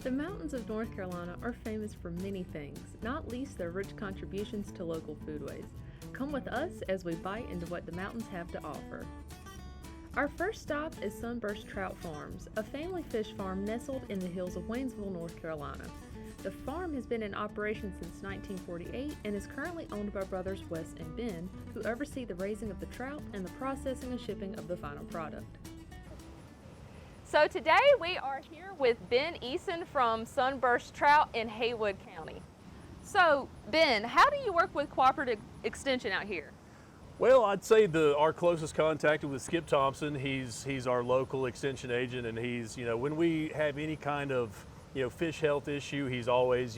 The mountains of North Carolina are famous for many things, not least their rich contributions to local foodways. Come with us as we bite into what the mountains have to offer. Our first stop is Sunburst Trout Farms, a family fish farm nestled in the hills of Waynesville, North Carolina. The farm has been in operation since 1948 and is currently owned by brothers Wes and Ben, who oversee the raising of the trout and the processing and shipping of the final product. So today we are here with Ben Eason from Sunburst Trout in Haywood County. So Ben, how do you work with Cooperative Extension out here? Well, I'd say our closest contact was Skip Thompson. He's our local extension agent, and he's, when we have any kind of, fish health issue, he's always,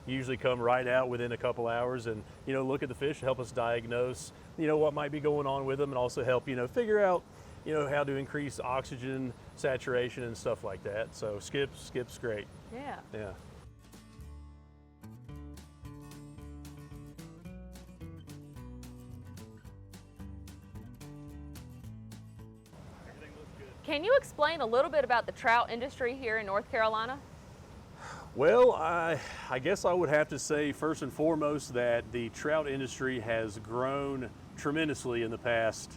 usually come right out within a couple hours and, look at the fish, help us diagnose, what might be going on with them, and also help, figure out, how to increase oxygen saturation and stuff like that. So Skip's great. Yeah. Yeah. Can you explain a little bit about the trout industry here in North Carolina? Well, I guess I would have to say first and foremost that the trout industry has grown tremendously in the past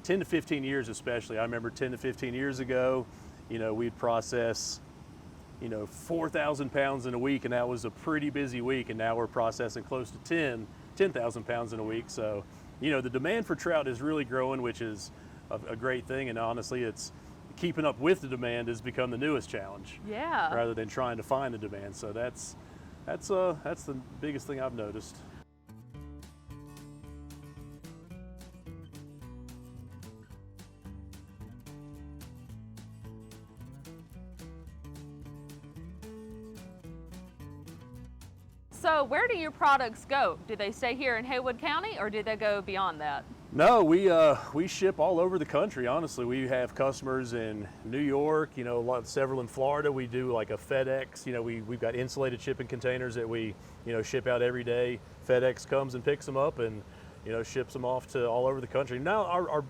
10 to 15 years especially. I remember 10 to 15 years ago, we'd process, 4,000 pounds in a week, and that was a pretty busy week, and now we're processing close to 10,000 pounds in a week. So, the demand for trout is really growing, which is a great thing, and honestly, it's keeping up with the demand has become the newest challenge. Yeah. Rather than trying to find the demand. So that's the biggest thing I've noticed. So where do your products go? Do they stay here in Haywood County or do they go beyond that? No, we ship all over the country. Honestly, we have customers in New York, several in Florida. We do like a FedEx. We've got insulated shipping containers that we, ship out every day. FedEx comes and picks them up and, ships them off to all over the country. Now,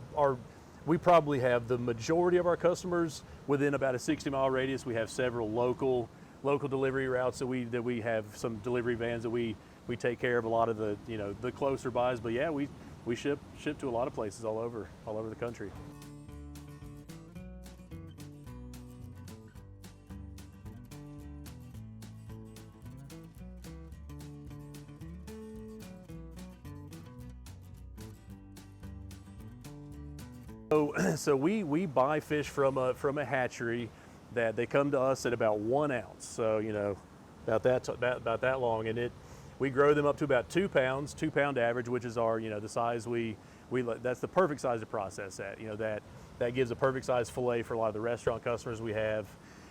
we probably have the majority of our customers within about a 60-mile radius. We have several local delivery routes that we have some delivery vans that we take care of a lot of the the closer buys. But yeah, we ship to a lot of places all over the country. So we buy fish from a hatchery that they come to us at about 1 ounce. So about that long, and we grow them up to about 2 pounds, 2 pound average, which is our, the size that's the perfect size to process at. That gives a perfect size fillet for a lot of the restaurant customers we have,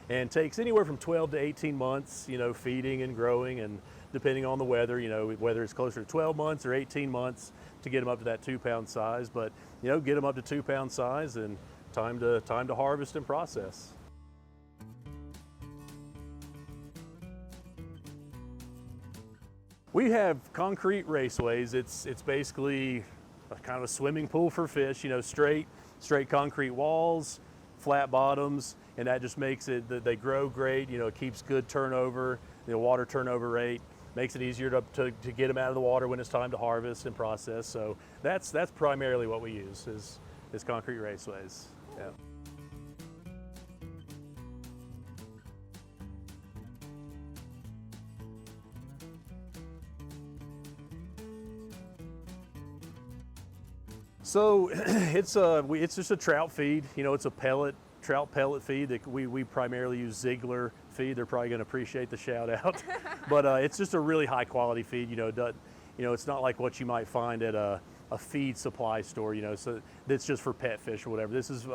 and takes anywhere from 12 to 18 months, feeding and growing, and depending on the weather, whether it's closer to 12 months or 18 months to get them up to that 2 pound size. But, get them up to 2 pound size and time to harvest and process. We have concrete raceways. It's basically a kind of a swimming pool for fish, straight concrete walls, flat bottoms, and that just makes it that they grow great. It keeps good turnover, water turnover rate, makes it easier to get them out of the water when it's time to harvest and process. So that's primarily what we use is concrete raceways. Yeah. So it's just a trout feed. It's a trout pellet feed that we primarily use Ziegler feed. They're probably going to appreciate the shout out, but it's just a really high quality feed. It's not like what you might find at a feed supply store. So that's just for pet fish or whatever. This is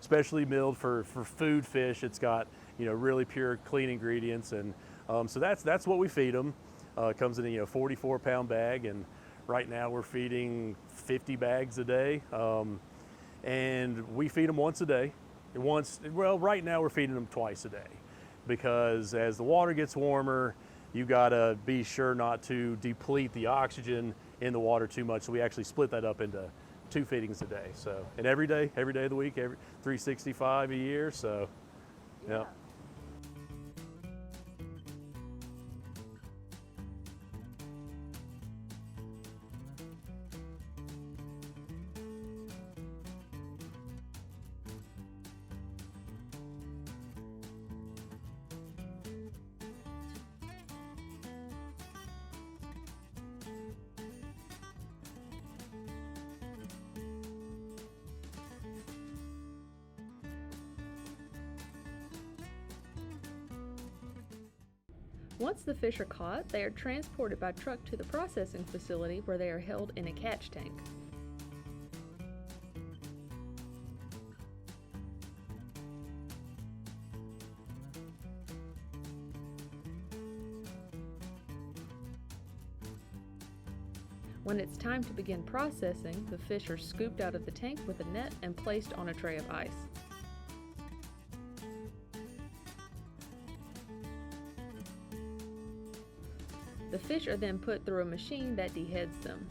specially milled for food fish. It's got really pure, clean ingredients, and so that's what we feed them. It comes in a 44-pound bag, and right now we're feeding 50 bags a day, and we feed them once a day. Right now we're feeding them twice a day, because as the water gets warmer, you gotta be sure not to deplete the oxygen in the water too much. So we actually split that up into 2 feedings a day. So, and every day of the week, 365 a year. So, yeah. Once the fish are caught, they are transported by truck to the processing facility where they are held in a catch tank. When it's time to begin processing, the fish are scooped out of the tank with a net and placed on a tray of ice. The fish are then put through a machine that deheads them.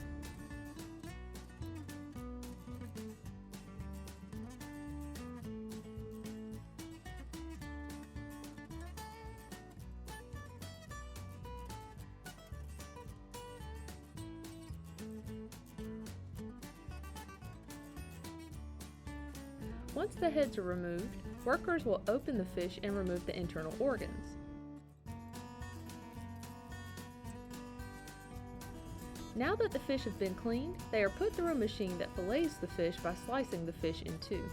Once the heads are removed, workers will open the fish and remove the internal organs. Now that the fish have been cleaned, they are put through a machine that fillets the fish by slicing the fish in two.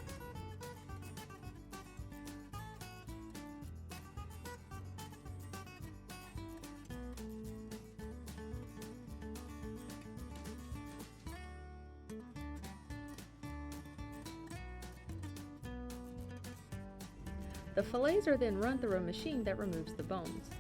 The fillets are then run through a machine that removes the bones.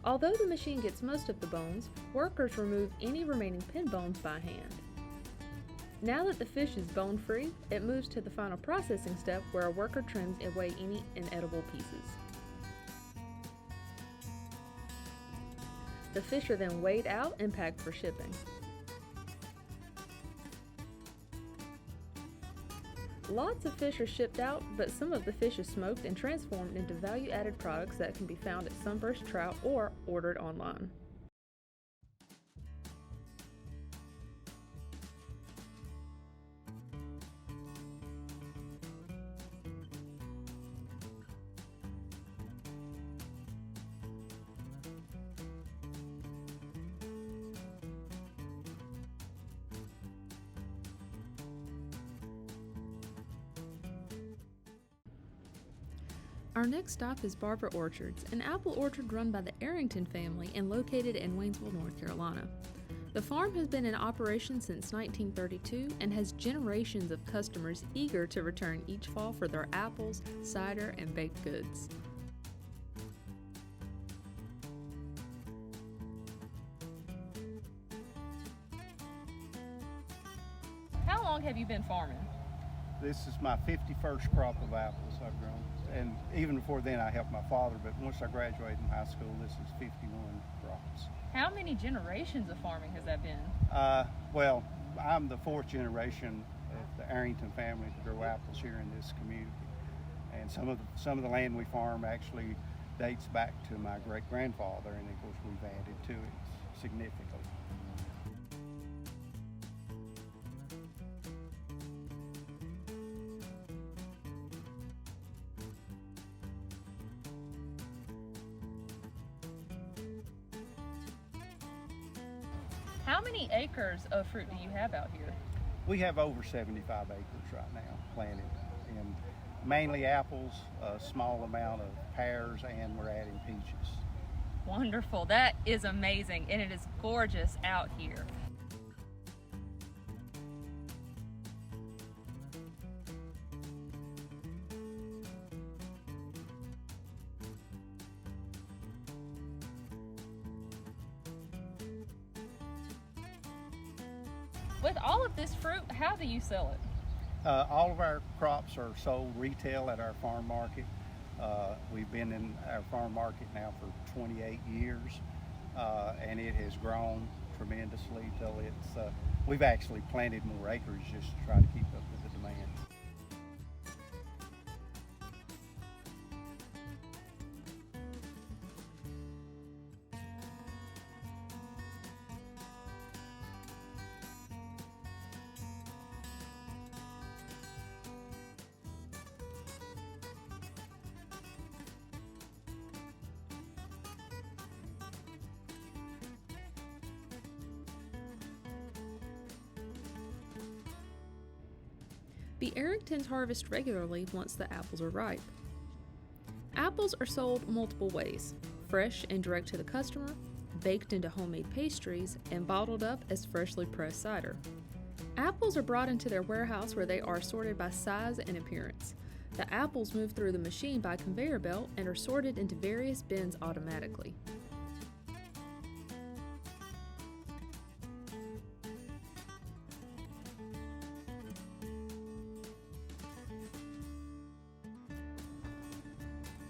Although the machine gets most of the bones, workers remove any remaining pin bones by hand. Now that the fish is bone-free, it moves to the final processing step where a worker trims away any inedible pieces. The fish are then weighed out and packed for shipping. Lots of fish are shipped out, but some of the fish is smoked and transformed into value-added products that can be found at Sunburst Trout or ordered online. Our next stop is Barber Orchards, an apple orchard run by the Arrington family and located in Waynesville, North Carolina. The farm has been in operation since 1932 and has generations of customers eager to return each fall for their apples, cider, and baked goods. How long have you been farming? This is my 51st crop of apples I've grown. And even before then, I helped my father, but once I graduated from high school, this is 51 crops. How many generations of farming has that been? Well, I'm the fourth generation of the Arrington family to grow apples here in this community. And some of the land we farm actually dates back to my great-grandfather, and of course we've added to it significantly. How many acres of fruit do you have out here? We have over 75 acres right now planted, and mainly apples, a small amount of pears, and we're adding peaches. Wonderful. That is amazing, and it is gorgeous out here. With all of this fruit, how do you sell it? All of our crops are sold retail at our farm market. We've been in our farm market now for 28 years, and it has grown tremendously till we've actually planted more acres just to try to keep up with the demand. The Arringtons harvest regularly once the apples are ripe. Apples are sold multiple ways: fresh and direct to the customer, baked into homemade pastries, and bottled up as freshly pressed cider. Apples are brought into their warehouse where they are sorted by size and appearance. The apples move through the machine by conveyor belt and are sorted into various bins automatically.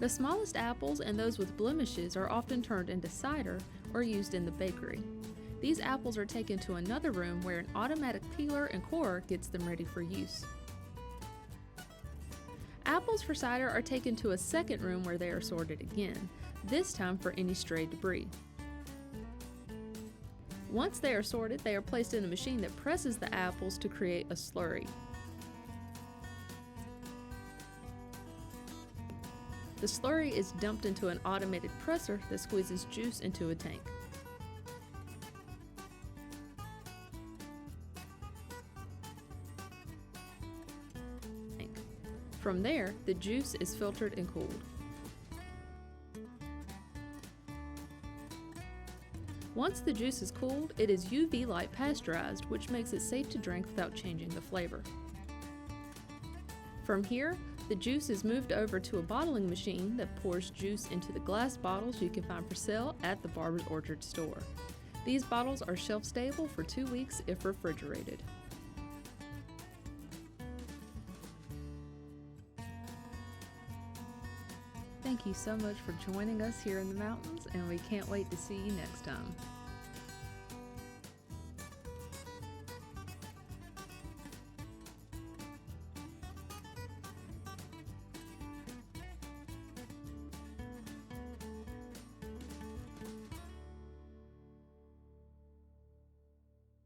The smallest apples and those with blemishes are often turned into cider or used in the bakery. These apples are taken to another room where an automatic peeler and corer gets them ready for use. Apples for cider are taken to a second room where they are sorted again, this time for any stray debris. Once they are sorted, they are placed in a machine that presses the apples to create a slurry. The slurry is dumped into an automated presser that squeezes juice into a tank. From there, the juice is filtered and cooled. Once the juice is cooled, it is UV light pasteurized, which makes it safe to drink without changing the flavor. From here, the juice is moved over to a bottling machine that pours juice into the glass bottles you can find for sale at the Barber's Orchard store. These bottles are shelf stable for 2 weeks if refrigerated. Thank you so much for joining us here in the mountains, and we can't wait to see you next time.